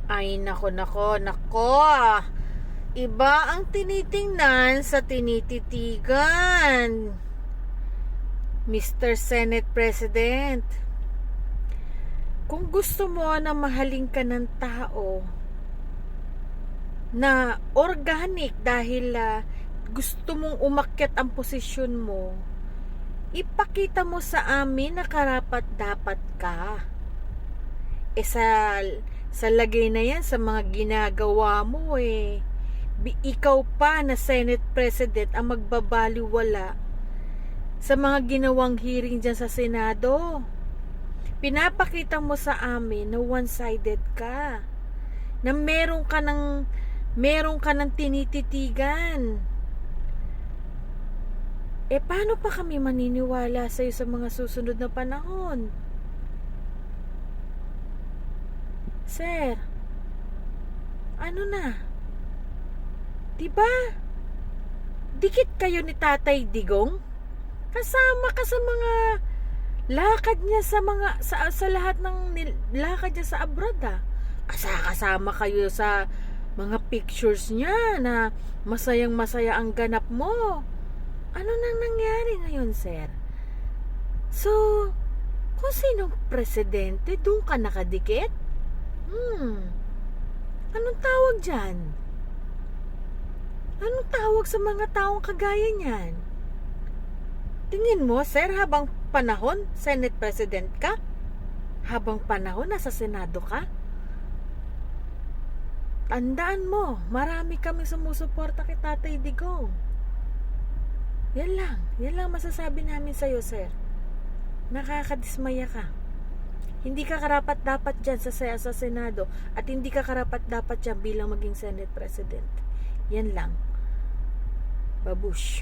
Ay, nako. Iba ang tinitingnan sa tinititigan. Mr. Senate President, kung gusto mo na mahalin ka ng tao na organic dahil gusto mong umakyat ang posisyon mo, ipakita mo sa amin na karapat dapat ka. Sa lagay na yan, sa mga ginagawa mo ikaw pa na Senate President ang magbabaliwala sa mga ginawang hearing dyan sa Senado. Pinapakita mo sa amin na one-sided ka, na meron ka ng tinititigan. Paano pa kami maniniwala sa'yo sa mga susunod na panahon? Sir, ano na? Diba? Dikit kayo ni Tatay Digong? Kasama ka sa mga lakad niya sa lahat ng lakad niya sa abroad Kasama kayo sa mga pictures niya na masayang-masaya ang ganap mo. Ano nang nangyari ngayon, sir? So, kung sinong presidente, doon ka nakadikit? Anong tawag dyan? Anong tawag sa mga taong kagaya niyan? Tingin mo, sir, habang panahon, Senate President ka? Habang panahon, nasa Senado ka? Tandaan mo, marami kami sumusuporta kay Tatay Digong. Yan lang masasabi namin sa'yo, sir. Nakakadismaya ka. Hindi ka karapat dapat dyan sa Senado at hindi ka karapat dapat dyan bilang maging Senate President. Yan lang. Babush.